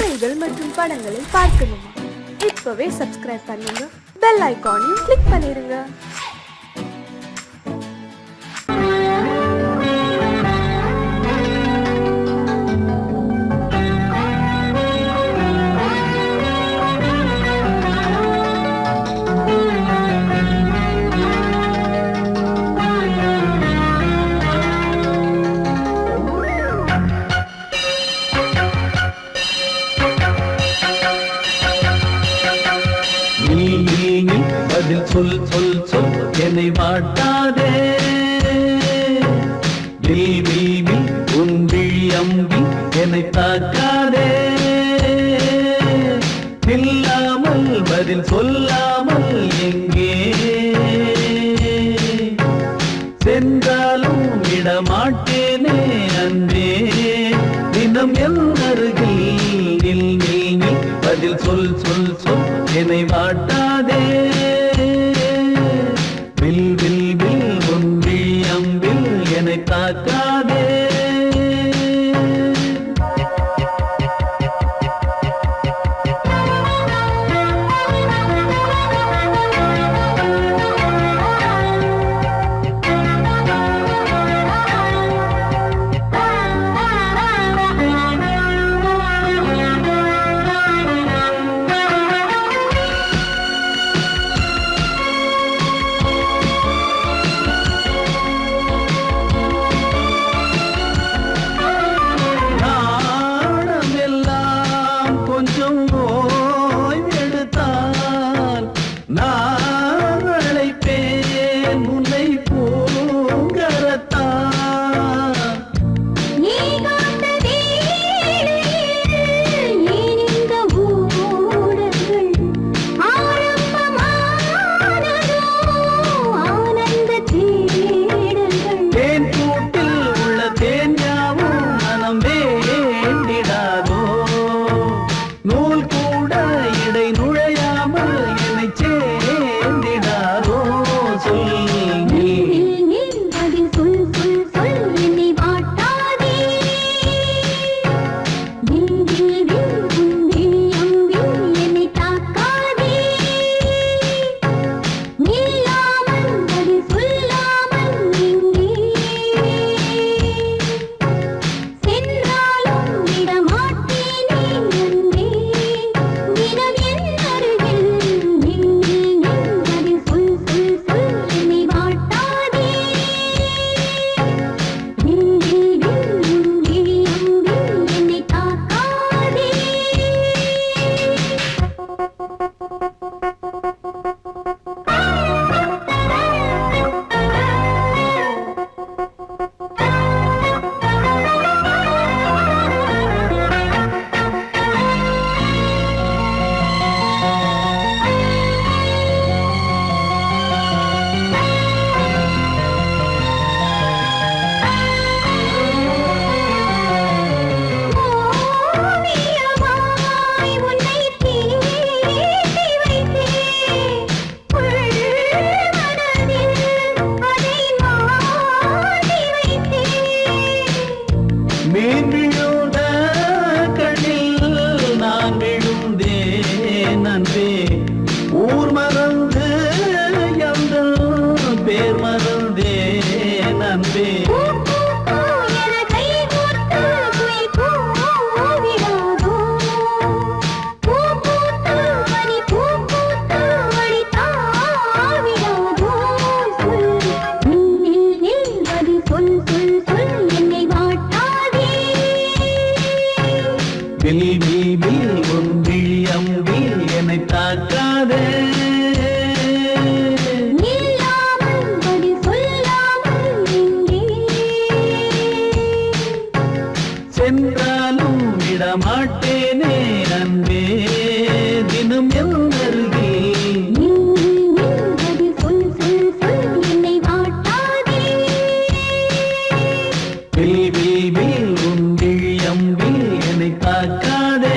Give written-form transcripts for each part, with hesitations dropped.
பாடல்கள் மற்றும் படங்களை பார்க்கணுமா? இப்பவே சப்ஸ்கிரைப் பண்ணுங்க, பெல் ஐகானையும் கிளிக் பண்ணிருங்க. சொல் சொல் சொல் என்னை வாட்டாதே, உன் விழி அம்பி என்னை தாக்காதே, இல்லாமல் பதில் சொல்லாமல் எங்கே சென்றாலும் விடமாட்டேனே அன்பே, தினம் என் அருகில் நில் நில் நில், பதில் சொல் சொல் சொல் என்னை வாட்டாதே, வில் வில் வில் உன் விழி அம்பில் என்னை தாக்காதே. ஊர் மறந்து எங்கள் பேர் மறந்தே நன்பே, வில் வில் வில் உன் விழி அம்பில் என்னை தாக்காதே, சென்றாலும் விடமாட்டேனே அன்பே, தினம் என் அருகில் வில் வில் வில் உன் விழி அம்பில் என்னை தாக்காதே.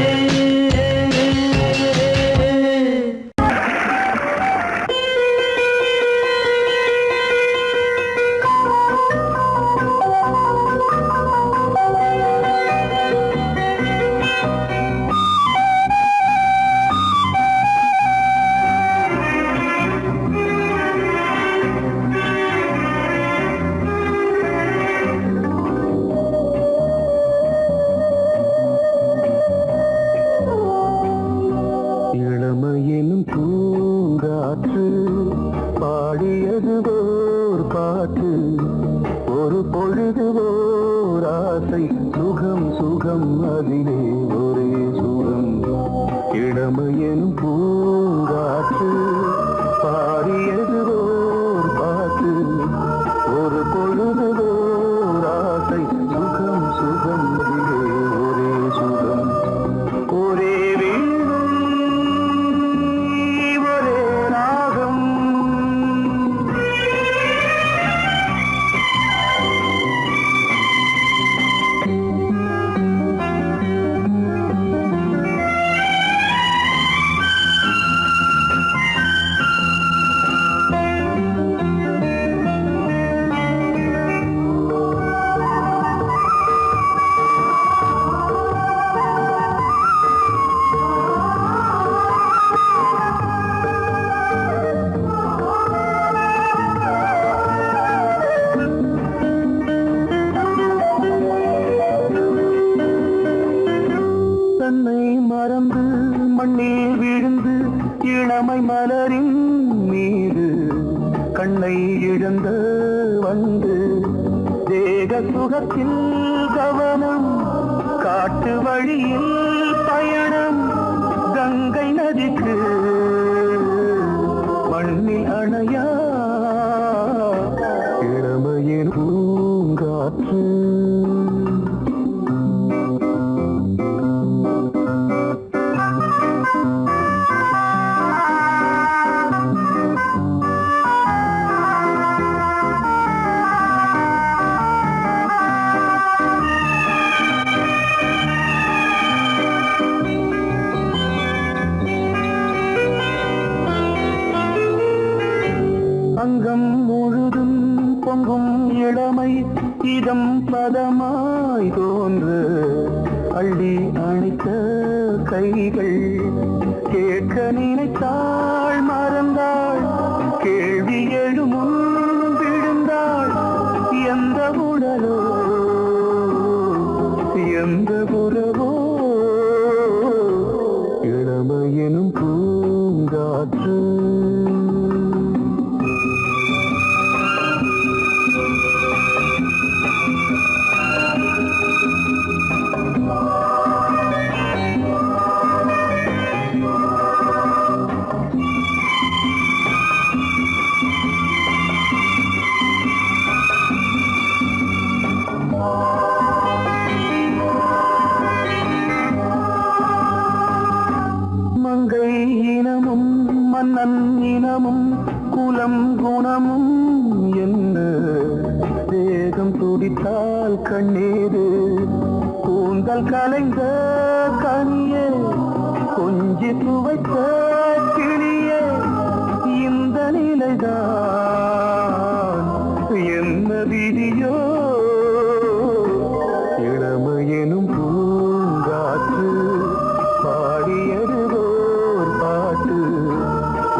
தன்னை மறந்து மண்ணில் விழுந்து இளமை மலரின் மீது கண்ணை இழந்த வந்து தேக சுகத்தில் கவனம் காட்டு வழியில் பயணம் கங்கை நதிக்கு மண்ணில் அணையா இளமையின் பூங்காற்று அங்கம் முழுதும் பொங்கும் இளமை இதம் பதமாய் தோன்று அள்ளி அணைத்த கைகள் கேட்க நினைத்தாள் மறந்தாள் கேள்வி எழுமுன் விழுந்தாள் எந்த உடலோ எந்த உறவோ இளமையெனும் பூங்காற்று மங்கை இனமும் மன்னன் இனமும் குலம் குணமும் என்ன தேகம் துடித்தால் கண்ணீரு கூந்தல் கலைந்த கனியே கொஞ்சி துவைத்த கிளியே இந்த நிலைதான் என்ன விதியோ இளமையெனும் பூங்காற்று பாடியதுவோர் பாட்டு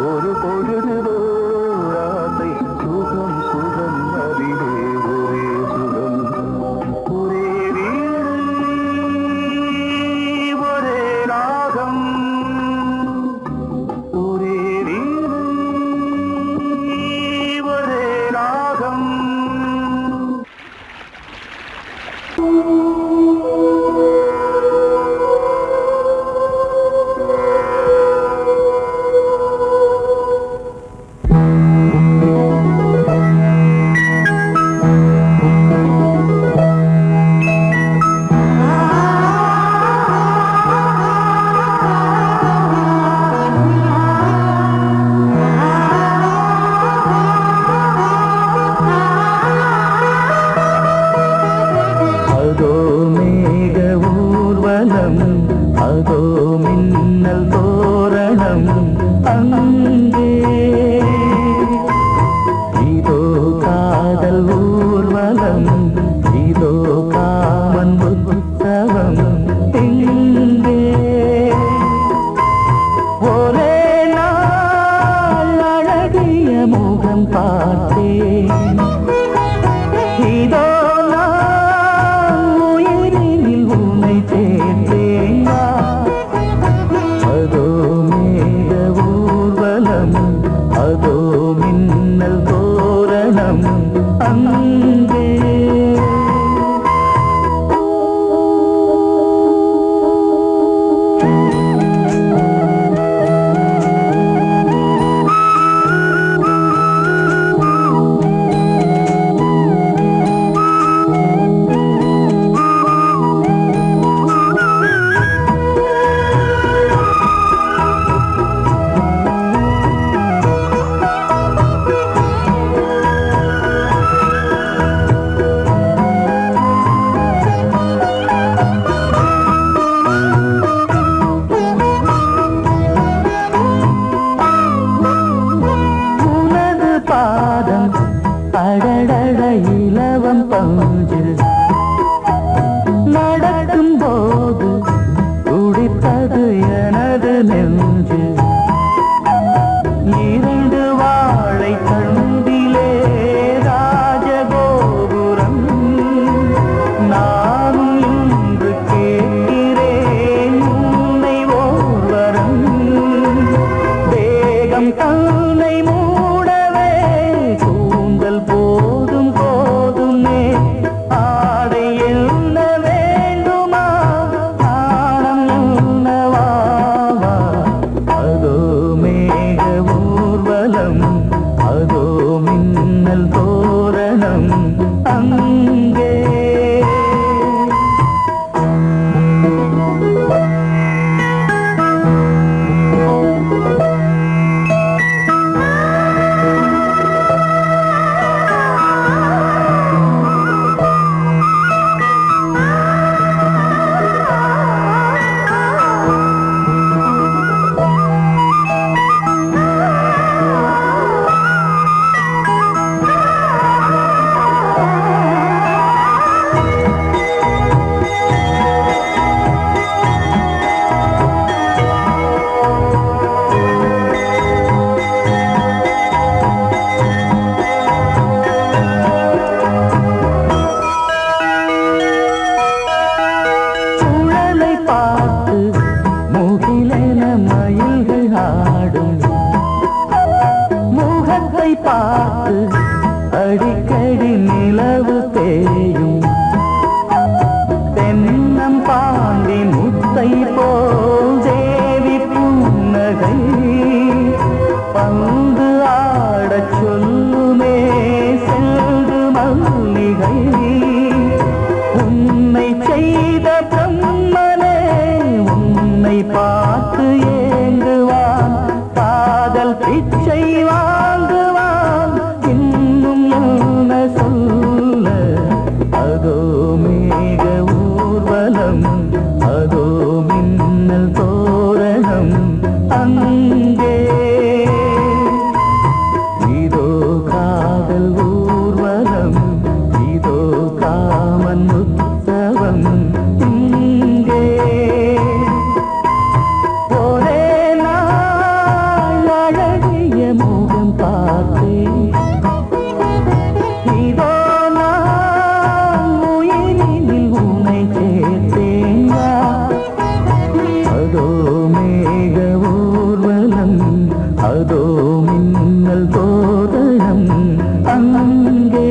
ஒரு பொழுதுவோர் ஆசை சுகம் சுகம் அதிலே ஒரே சுகம் ஒரே வீடு ஒரே ராகம் ஒரே வீடு ஒரே ராகம் அதோ மேக ஊர்வலம் அதோ மின்னல் தோரணம் அங்கே இதோ காதல் ஊர்வலம் இதோ காமன் உற்சவம் இங்கே ஒரே நாள் அழகிய முகம் பார்த்தேன் இதோ உன்னை சேர்த்தேன் அதோ அதோ மேக ஊர்வலம், அதோ மின்னல் தோரணம் அங்கே.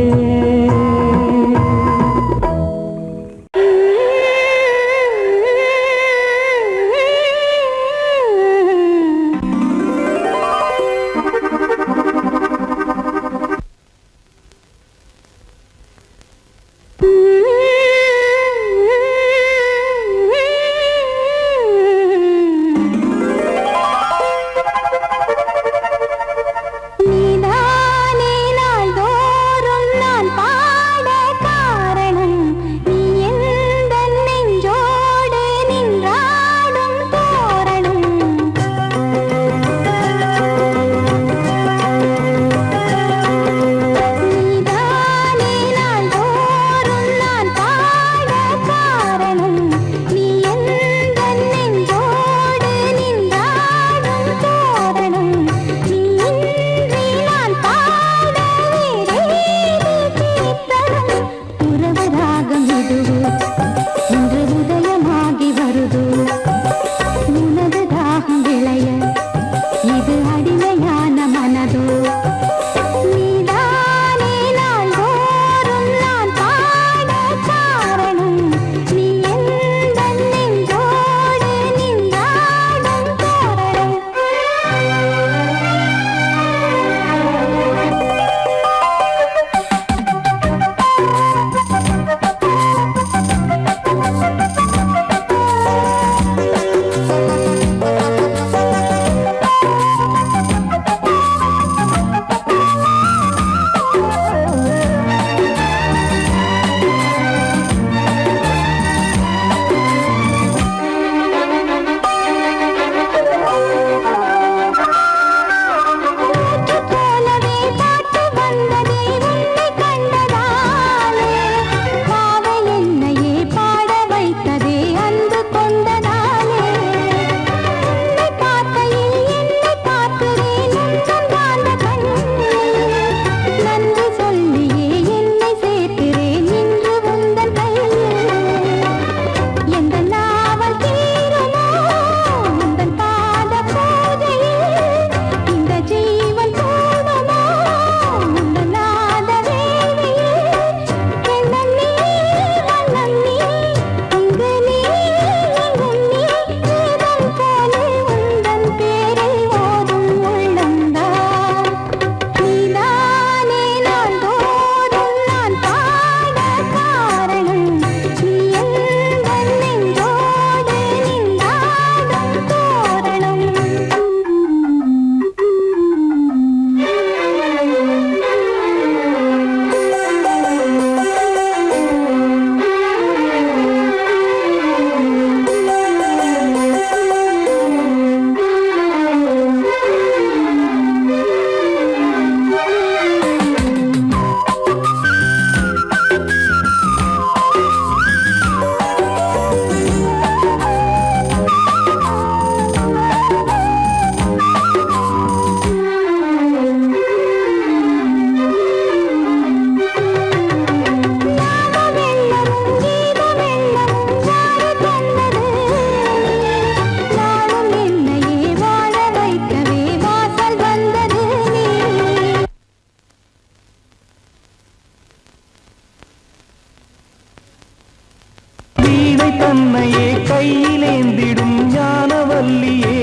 தன்னையே கையிலேந்திடும் ஞானவல்லியே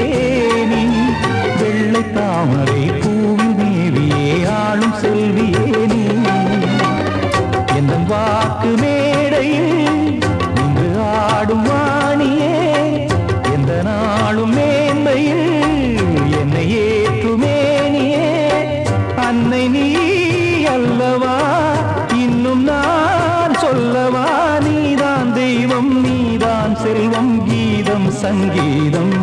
நீ, வெள்ளை தாமரை பூவில் மேவியே ஆளும் செல்வியே நீ, என் வாக்கு மேடையில் நின்று ஆடும் வாணியே, எந்த நாளும் மேன்மையில் என்னை ஏற்றுமேனியே, அன்னை நீ அல்லவா இன்னும் நான் சொல்லவா, நீதான் தெய்வம் நீதான் செல்வம் கீதம் சங்கீதம்.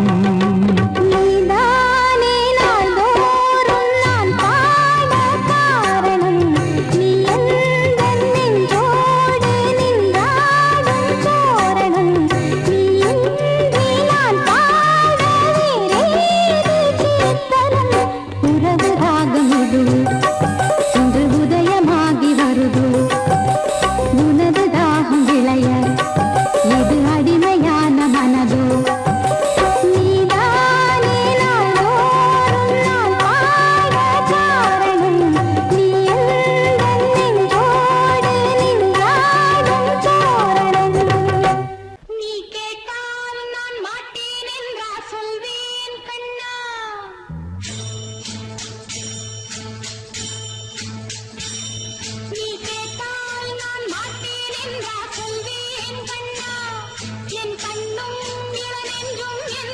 இது அடிமையான மனதோ நீ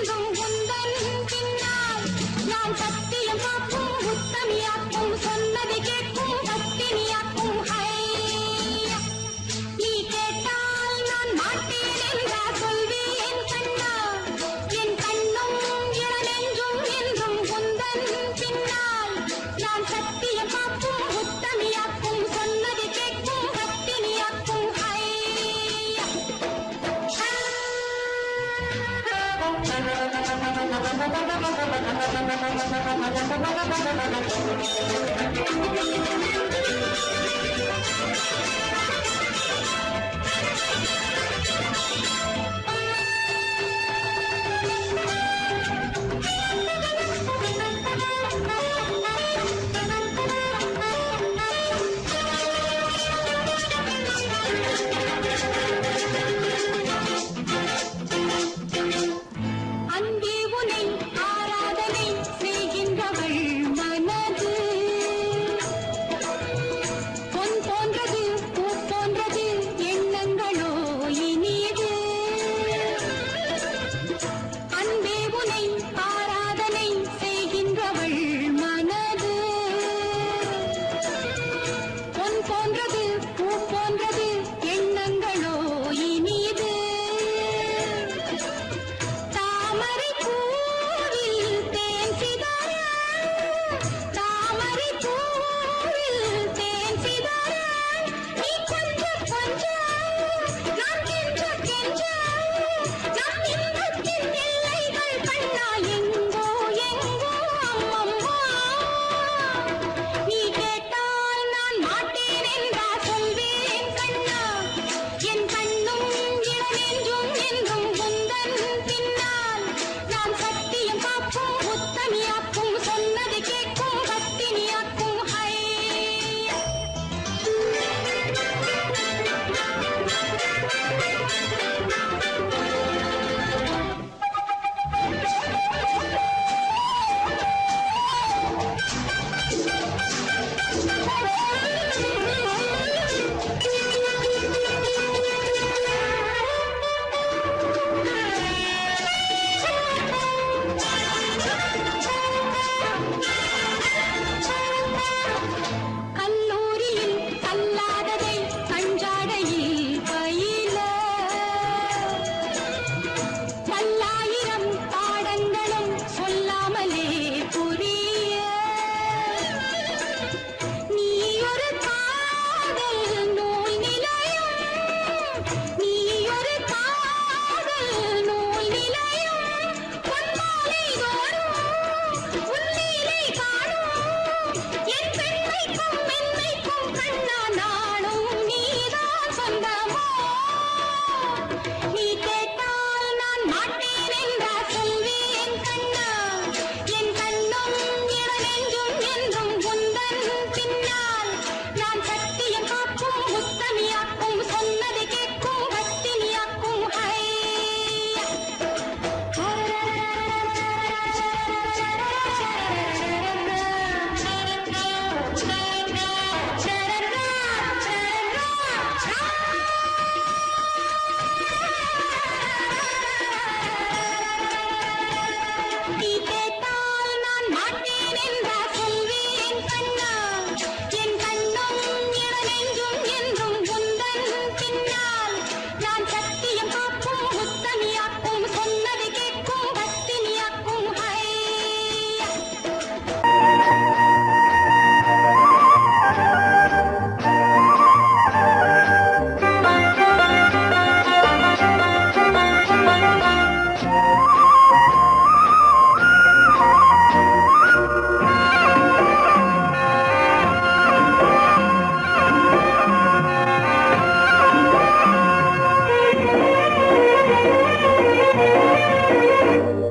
என்றும் உந்தன் பின்னால் நான் சத்தியம் காக்கும் உத்தமியாக்கும் சொன்னதை கேட்கும் பத்தினியாக்கும் ஹையா நீ கேட்டால் நான் மாட்டேன் என்றா சொல்வேன் கண்ணா என் கண்ணும் இளநெஞ்சும் என்றும் உந்தன் பின்னால் நான் சத்தியம் காக்கும் உத்தமியாக்கும் சொன்னதை கேட்கும் பத்தினியாக்கும் ஹையா அன்பே உனை ஆராதனை செய்கின்றவள் மனது பொன் போன்றது பூ போன்றது எண்ணங்களோ இனியது அன்பே உனை ஆராதனை செய்கின்றவள் மனது பொன் போன்றது பூ போன்றது எண்ணங்களோ இனியது தாமரை பூவில் தேன் சிதற தாமரை பூவில் தேன் சிதற நீ கொஞ்சம் கொஞ்சம் நான் கெஞ்ச கெஞ்ச நான் இன்பத்தின் எல்லைகள் கண்ணா எங்கோ எங்கோ அம்மம்மா நீ கேட்டால் நான் மாட்டேன் என்றா சொல்வேன் கண்ணா என் கண்ணும் இளநெஞ்சும் என்றும் உந்தன் பின்னால் நான் சத்தியம் காக்கும் உத்தமியாக்கும் சொன்னதை கேட்கும் பத்தினியாக்கும் ஹையா கல்லூரியில் கல்லாததை கஞ்சாடையில் பயில பல்லாயிரம் பாடங்களும் சொல்லாமலே புரிய நீ ஒரு காதல் நூல் நிலையம் நீ ஒரு காதல் நூல் நிலையம் பொன்மாலை தோறும் உன்னிலை காணும் என் பெண்மைக்கும் மென்மைக்கும் கண்ணா நானும் நீதான் சொந்தமோ நீ கேட்டால் நான் மாட்டேன் என்றா சொல்வேன் கண்ணா என் கண்ணும் இளநெஞ்சும் என்றும் உந்தன் பின்னால் நான் சத்தியம் காக்கும் உத்தமியாக்கும் சொன்னதை கேட்கும் பத்தினியாக்கும் ஹையா நீ கேட்டால் நான் மாட்டேன் என்றா சொல்வேன் கண்ணா என் கண்ணும் இளநெஞ்சும் என்றும் உந்தன் பின்னால் நான் சத்தியம் காக்கும் உத்தமியாக்கும் சொன்னதை கேட்கும் பத்தினியாக்கும் ஹையா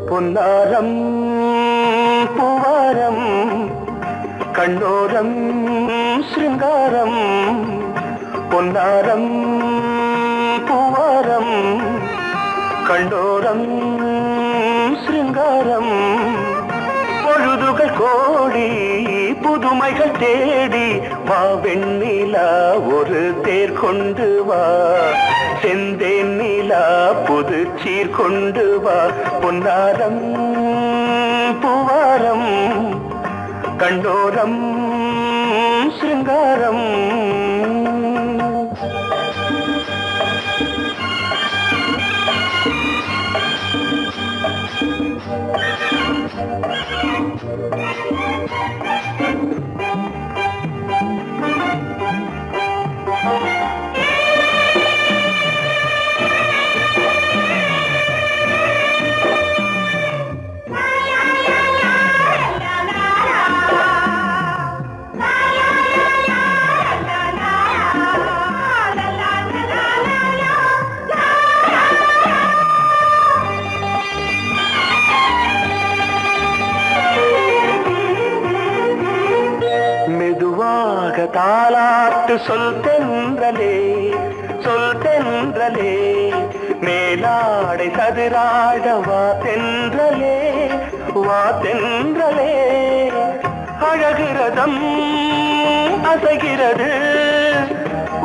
பொன்னாரம் பூவாரம் கண்ணோரம் சிருங்காரம் பொன்னாரம் பூவாரம் கண்டோரம் சிருங்காரம் பொழுதுகள் கோடி புதுமைகள் தேடி வா வெண்ணிலா ஒரு தேர் கொண்டு வா செந்தேன் நிலா புது சீர் கொண்டு வா பொன்னாரம் பூவாரம் கண்டோரம் சிருங்காரம் தாலாட்டு சொல் தென்றலே சொல் தென்றலே மேலாடை சதுராட வா தென்றலே வா தென்றலே அழகிறதம் அசைகிறது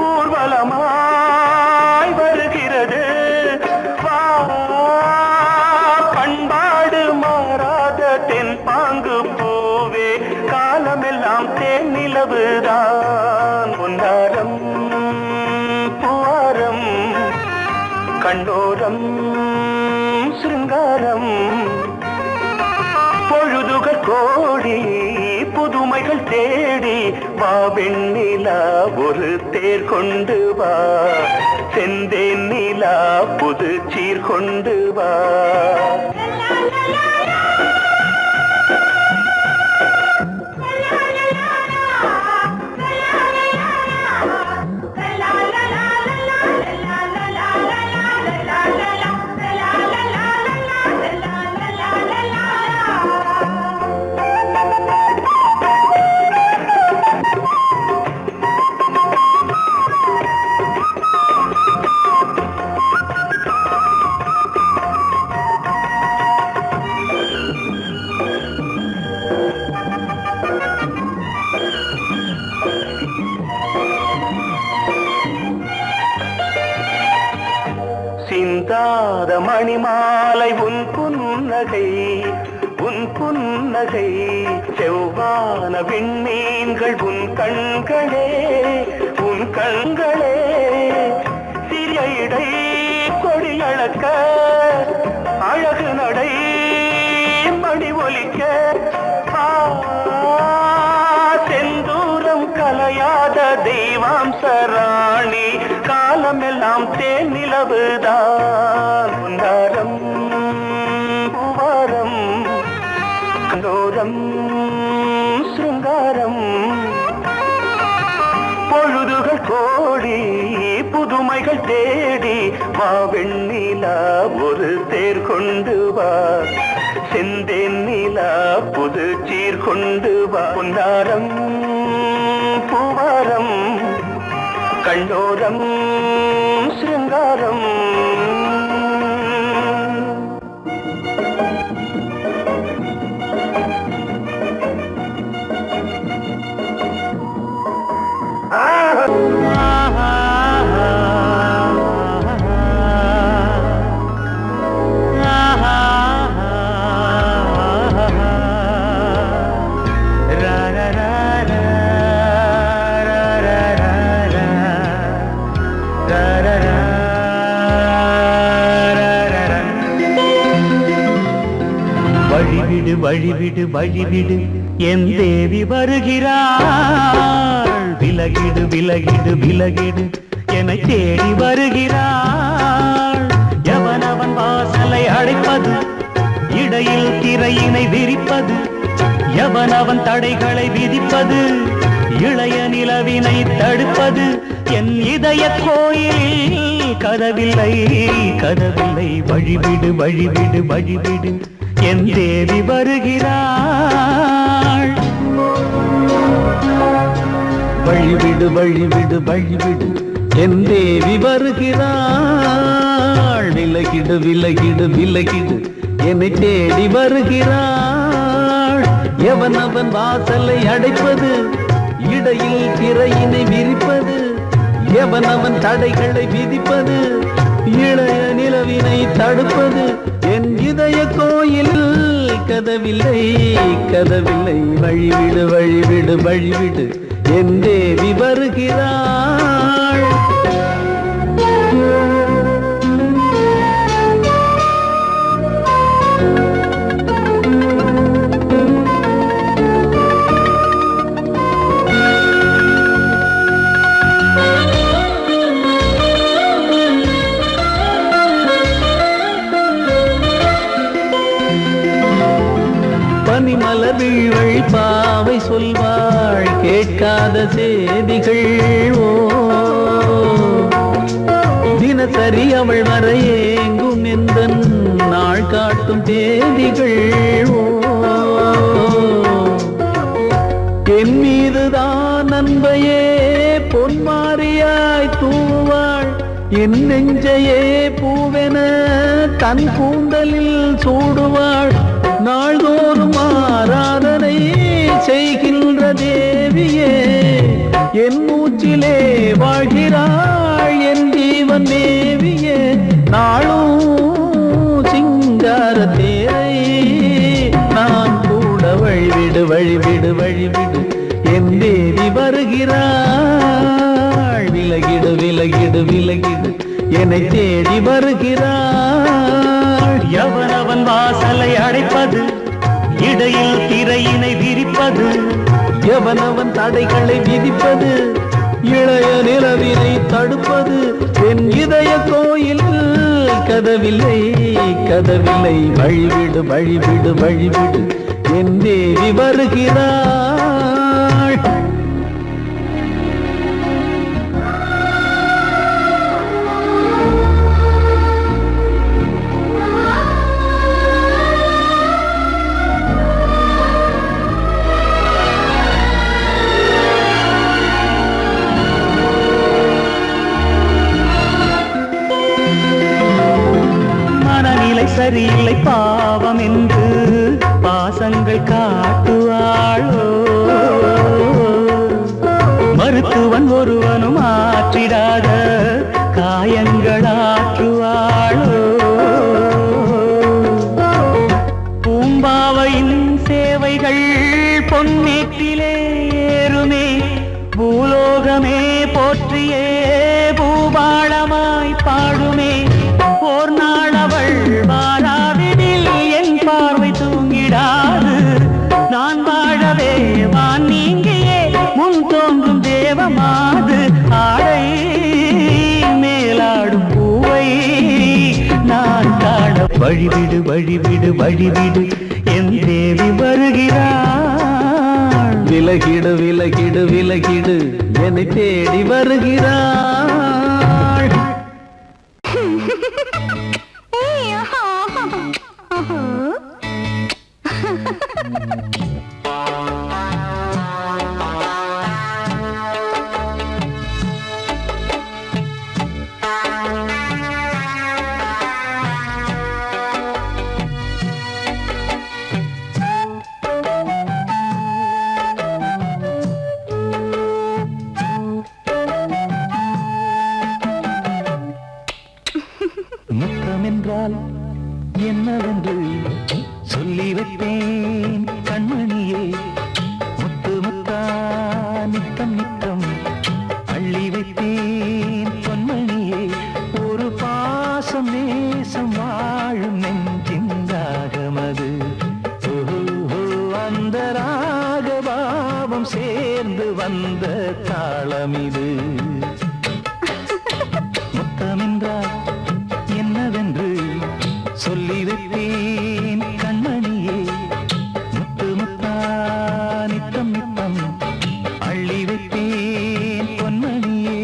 ஊர்வலமாய் வருகிறது வா பண்பாடு மாறாத தென் பாங்கு பூவே காலமெல்லாம் தேன் நிலவுதான் பொன்னாரம் பூவாரம் கண்டோரம் சிருங்காரம் பொழுதுகள் கோடி புதுமைகள் தேடி வா வெண்ணிலா ஒரு தேர் கொண்டு வா செந்தேன் நிலா புது சீர் கொண்டு வா சிந்தாத மணிமாலை உன் புன்னகை உன் புன்னகை செவ்வான விண்மீன்கள் உன் கண்களே உன் கண்களே சிறிய இடை கொடியளக்க அழகு நடை மணி ஒலிக்க செந்தூரம் கலையாத தெய்வாம்சராணி காலமெல்லாம் தேன் நிலவுதான் பொன்னாரம் பூவாரம் கண்டோரம் சிருங்காரம் பொழுதுகள் கோடி புதுமைகள் தேடி வா வெண்ணிலா ஒரு தேர் கொண்டு வா செந்தேன் நிலா புது சீர் கொண்டு வா பொன்னாரம் பூவாரம் கண்டோரம் சிருங்காரம் வழிவிடு வழிவிடு வழிவிடு என் தேவி வருகிறாள் விலகிடு விலகிடு விலகிடு என்னை தேடி வருகிறாள் எவனவன் வாசலை அடைப்பது இடையில் திரையினை விரிப்பது எவனவன் தடைகளை விதிப்பது இளைய நிலவினை தடுப்பது என் இதய கோயிலில் கதவில்லை கதவில்லை வழிவிடு வழிவிடு வழிவிடு என் தேவி வருகிறாள் வழிவிடு வழிவிடு வழிவிடு என் தேவி வருகிறாள் விலகிடு விலகிடு விலகிடு என்னை தேடி வருகிறாள் எவனவன் வாசலை அடைப்பது இடையில் திரையினை விரிப்பது எவன் அவன் தடைகளை விதிப்பது இளைய நிலவினை தடுப்பது என் இதய கோயில் கதவில்லை கதவில்லை வழிவிடு வழிவிடு வழிவிடு என் தேவி வருகிறாள். பனிமலர் வீழ்வழி பாவை சொல்வாள் கேட்காத செய்திகள் ஓ தினசரி அவள் வர ஏங்கும் எந்த நாள் காட்டும் தேதிகள் ஓ என் மீதுதான் அன்பையே பொன்மாரியாய் தூவாள் என் நெஞ்சையே பூவென தன் கூந்தலில் சூடுவாள் நாள்தோறும் ஆராதனை செய்கின்ற தேவியே என் மூச்சிலே வாழ்கிறாள் என் ஜீவன் தேவியே நாளும் சிங்கார தேரை நான் கூட வழிவிடு வழிவிடு வழிவிடு என் தேவி வருகிறாள். விலகிடு விலகிடு விலகிடு என்னை தேடி வருகிறாள். எவனவன் வாசலை அடைப்பது இடையில் திரையினை விரிப்பது எவனவன் தடைகளை விதிப்பது இளைய நிலவினை தடுப்பது என் இதய கோயில் கதவில்லை கதவில்லை வழிவிடு வழிவிடு வழிவிடு என் தேவி வருகிறாள். சரியில்லை பாவம் என்று பாசங்கள் காட்டுவாளோ மருத்துவன் ஒருவனும் ஆற்றிடாத காயங்கள் ஆற்றுவாளோ பூம்பாவையின் சேவைகள் பொன்னேற்றிலே ஏறுமே பூலோகமே போற்றியே பூபாளமாய் பாடுமே ஓர் நாள் அவள் வாராவிடில் என் பார்வை தூங்கிடாது நான் வாழவே வான் நீங்கியே முன் தோன்றும் தேவமாது ஆடை மேலாடும் பூவை நான் காண வழிவிடு வழிவிடு வழிவிடு என் தேவி வருகிறாள். விலகிடு விலகிடு விலகிடு என்னை தேடி வருகிறாள். முத்தமென்றால் என்னவென்று சொல்லி வைப்பேன் கண்மணியே முத்து முத்தா நித்தம் நித்தம் அள்ளி வைப்பேன் பொன்மணியே ஒரு பாசம் நேசம் வாழும் நெஞ்சின் ராகமது அந்த ராகபாவம் சேர்ந்து வந்த தாளமிது முத்தமென்றால் என்னவென்று சொல்லி வைப்பேன் கண்மணியே முத்து முத்தா நித்தம் நித்தம் அள்ளி வைப்பேன் பொன்மணியே.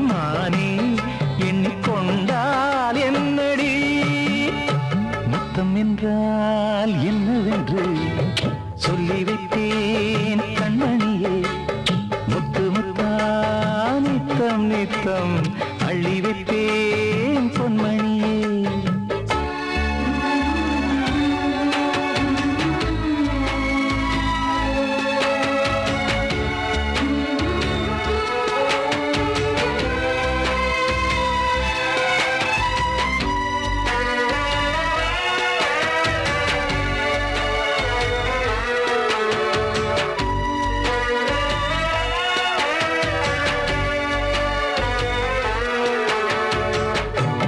மானே எண்ணிக்கொண்டால் என்னடி முத்தம் என்றால் என்னவென்று சொல்லி வைத்தேன் கண்மணியே முத்து முத்தா நித்தம் நித்தம் அள்ளி வைத்தேன் பொன்மணியே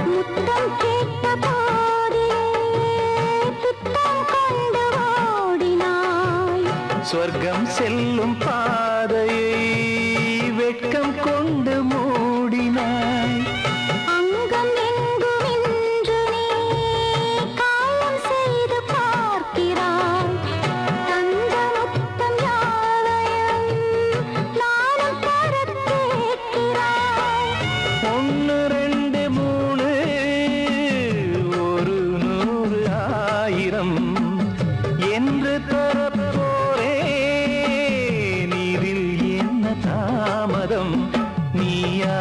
முத்தம் கேட்ட போதே துத்தம் கொண்டு ஓடினாய் சொர்க்கம் செல்லும் பாதையை வெட்கம் கொண்டு மூடினாய் அங்கம் எங்கும் இன்று நீ காயம் செய்து பார்க்கிறாய் தந்த முத்தம் யாவையும் நானும் தரக் கேட்கிறாய் ஒன்று ரெண்டு மூணு ஒரு நூறு ஆயிரம் என்று தரப்போரே நீரில் என்ன தாமதம் நீயா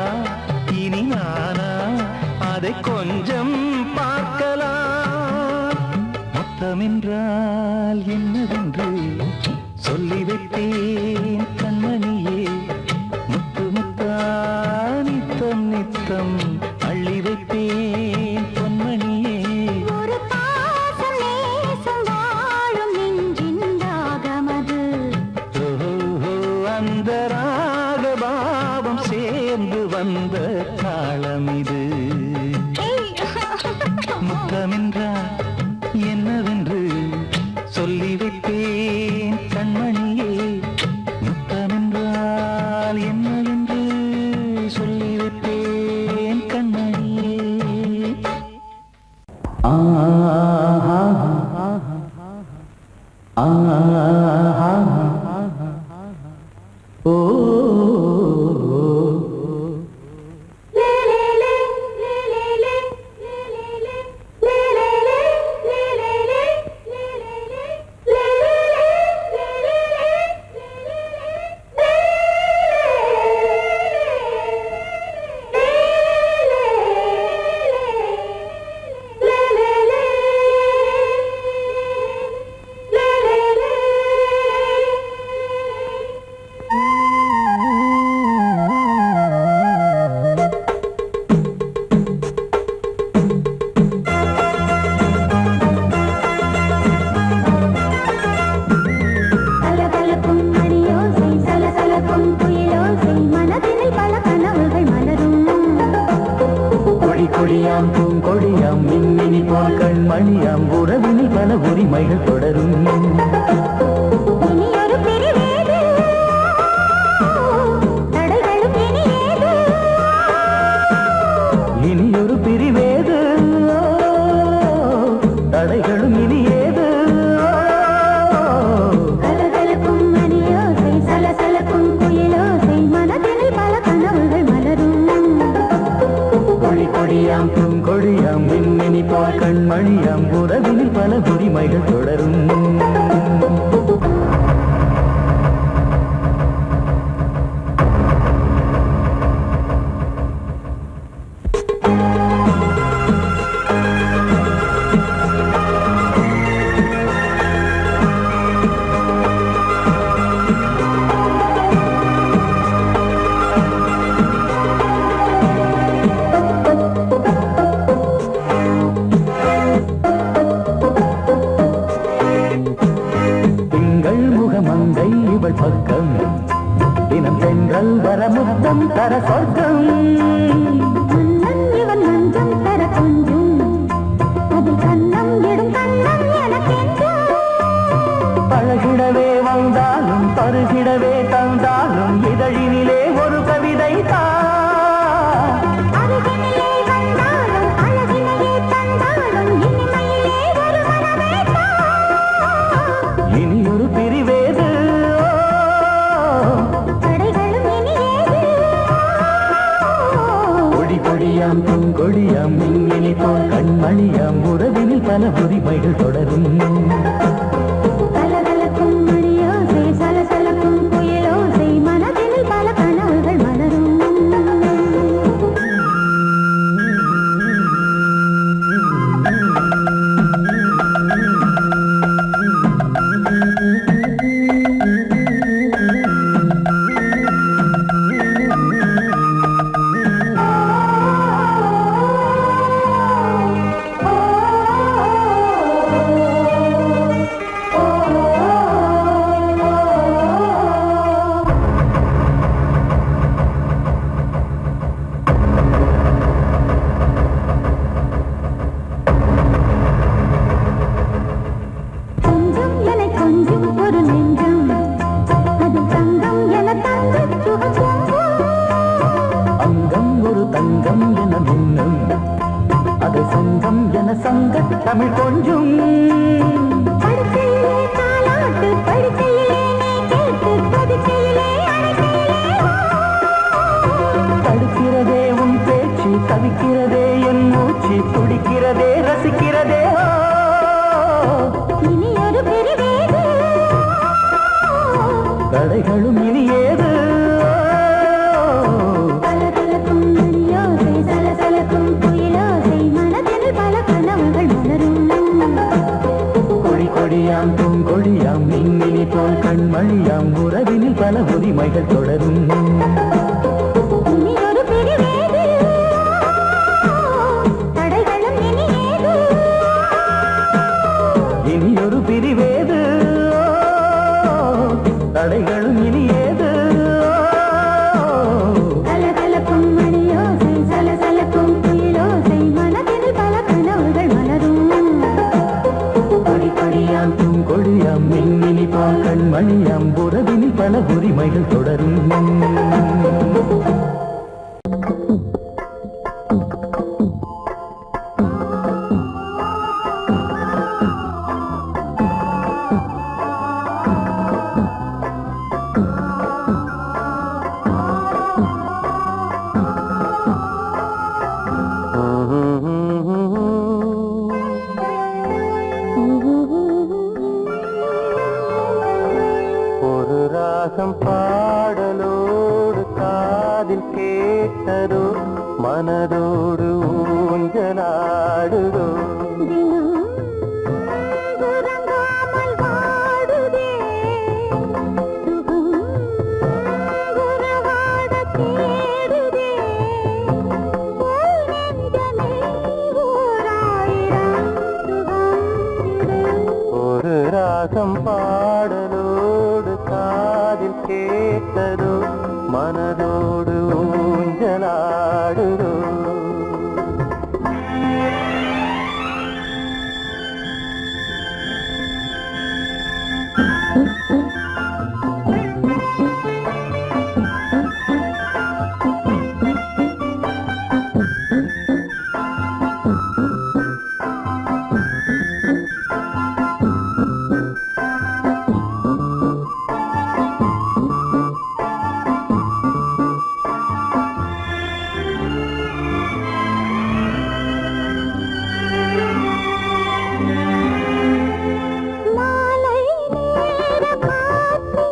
இனி நானா அதை கொஞ்சம் பார்க்கலாம் மொத்தமென்றால் என்னவென்று சொல்லி வைத்தேன் கண்மணியே முத்து முத்தா நித்தம் நித்தம் அள்ளி வைத்தேன் பொன்மணியே ஒரு பாசம் நேசம் வாழும் நெஞ்சின் ராகமது ஓஹோ அந்த ராகபாவம் சேர்ந்து வந்த தாளம் இது முத்தமென்றால் என்னவென்று சொல்லி வைத்தேன் கண்மணியே முத்தமென்றால் என்னவென்று சொல்லி வைத்தேன் கண்மணியே கலகலக்கும் மணியோசை சலசலக்கும் குயிலோசை மனதினில் பல கனவுகள் மலரும் கொடி கொடியாம் பூங்கொடியாம் மின்மினி போல் கண்மணியாம் உறவினில் பல உரிமைகள் தொடரும் இனி ஒரு பிரிவேது தடைகளும் இனி ஏது இனியொரு பிரிவேது தடைகளும் இனி ஏது கலகலக்கும் மணியோசை சலசலக்கும் குயிலோசை மனதினில் பல கனவுகள் மலரும் கொடி கொடியாம் பூங்கொடியாம் மின்மினி போல் கண்மணியாம் உறவினில் பல உரிமைகள் தொடரும் கொடியாம் பூங்கொடியாம் மின்மினி போல் கண்மணியாம் உறவினில் பல உரிமைகள் தொடரும் கலகலக்கும் மணியோசை சலசலக்கும் குயிலோசை மனதினில் பல கனவுகள் மலரும் தமிழ் கொஞ்சம் படுக்கையிலே தாலாட்டு படுக்கையிலே கேட்டு படுக்கையிலே தடுக்கிறதே உன் பேச்சு தவிக்கிறதே என் மூச்சு துடிக்கிறதே ரசிக்கிறதே இனி ஒரு பெருவேது தடைகளும் இனி ஏது கலகலக்கும் மணியோசை சலசலக்கும் குயிலோசை மனதில் பல கனவுகள் மலரும் கொடியாம் பூங்கொடியாம் மின்மினி போல் கண்மணியாம் உறவினில் பல உரிமைகள் தொடரும் இனி ஒரு பெருவேது தடைகளும் இனி ஏது இனி ஒரு பிரிவேது தடைகளும் இனி ஏது கலகலக்கும் மணியோசை சலசலக்கும் குயிலோசை மனதில் பல கனவுகள் மலரும் கொடியாம் பூங்கொடியாம் மின்மினி போல் கண்மணியாம் உறவினில் பல உரிமைகள் தொடரும் ஒரு ராகம் பாடலோடு காதில் கேட்டதோ மனதோடு ஊஞ்சலாடுதோ உறங்காமல் வாடுதே சுகம் உறவாட தேடுதே போல் நெஞ்சமே ஓராயிரம் சுகம் ஒரு ராகம் பாடலோடு காதில் கேட்டதோ மனதோடு ஊஞ்சலாடுதோ மாலை நேர காற்று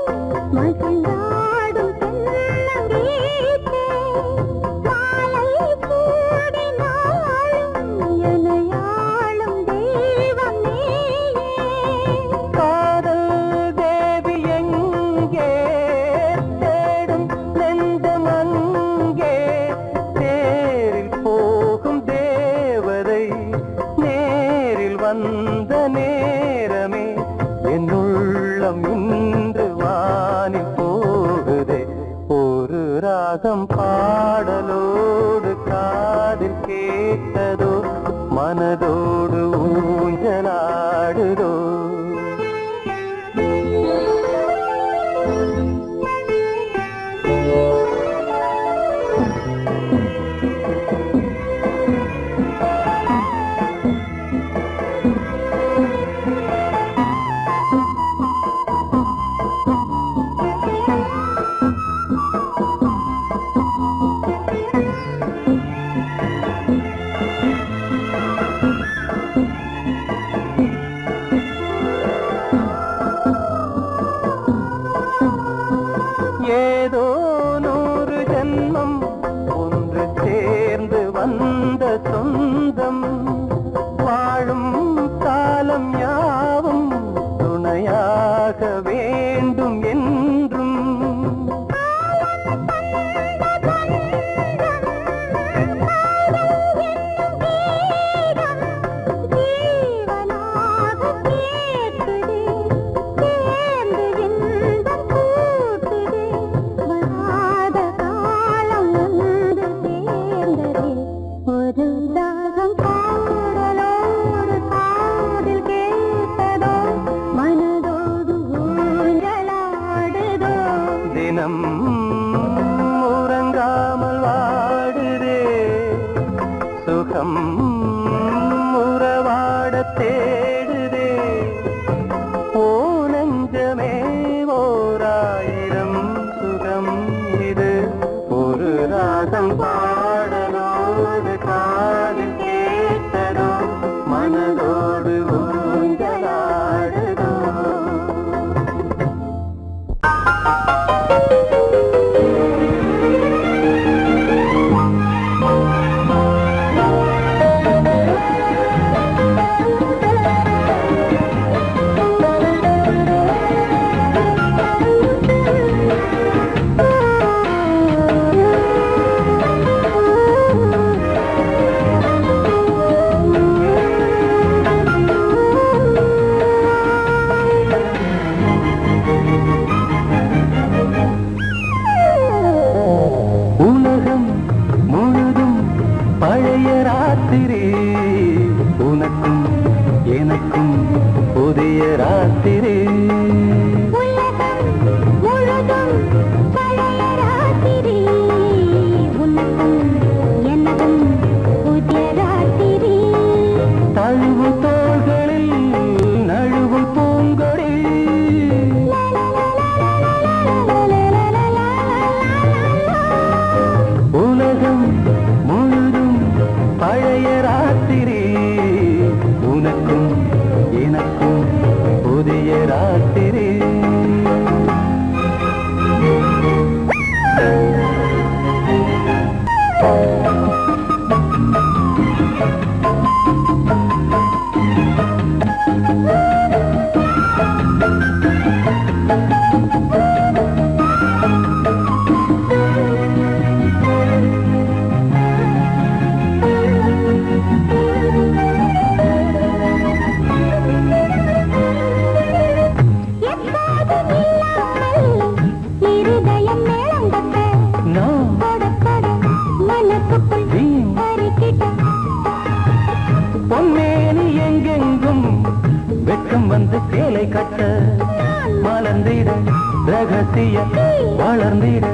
மகிழ்ந்தாடும் தென்னங்கீற்றே மாலை சூடினாலும் எனையாளும் தெய்வம் நீயே காதல் தேவி எங்கே தேடும் நெஞ்சம் அங்கே தேரில் போகும் தேவதை நேரில் வந்த நேரமே என் உள்ளம் இன்று வானில் போகுதே ஒரு ராகம் பாடலோடு காதில் கேட்டதோ மனதோடு ஊஞ்சலாடுதோ வந்த சொந்தம் வாழும் காலம் யாவும் துணையாக வேண்டும் என்றும் தினம் உறங்காமல் வாடுதே சுகம் உறவாட தேடுதே ஓ நெஞ்சமே ஓராயிரம் சுகம் இது ஒரு ராகம் பாடலோடு காதில் கேட்டதோ மனதோடு ஊஞ்சலாடுதோ உலகம் முழுதும் பழைய ராத்திரி உனக்கும் எனக்கும் புதிய ராத்திரி தழுவு தோள்களில் நழுவும் பூங்கொடி உலகம் முழுதும் பழைய ராத்திரி உனக்கும் எனக்கும் புதிய ராத்திரி பொன்மேனி எங்கெங்கும் வெட்கம் வந்து சேலை கட்ட மலர்ந்திட ரகசிய வளர்ந்திட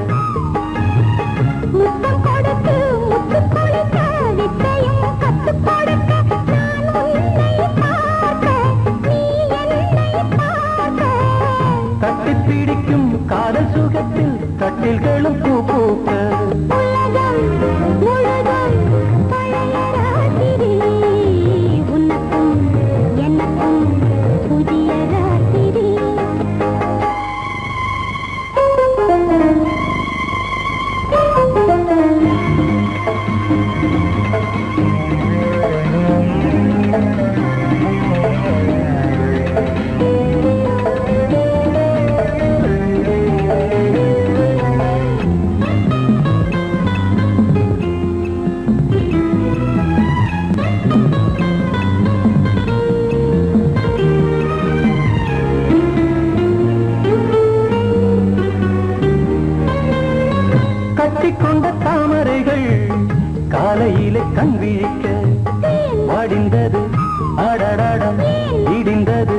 தட்டி பிடிக்கும் காதல் சுகத்தில் கட்டில்களும் பூ பூக்க கட்டிக்கொண்ட தாமரைகள் காலையிலே கண் விழிக்க வாடிந்தது அடடடம் இடிந்தது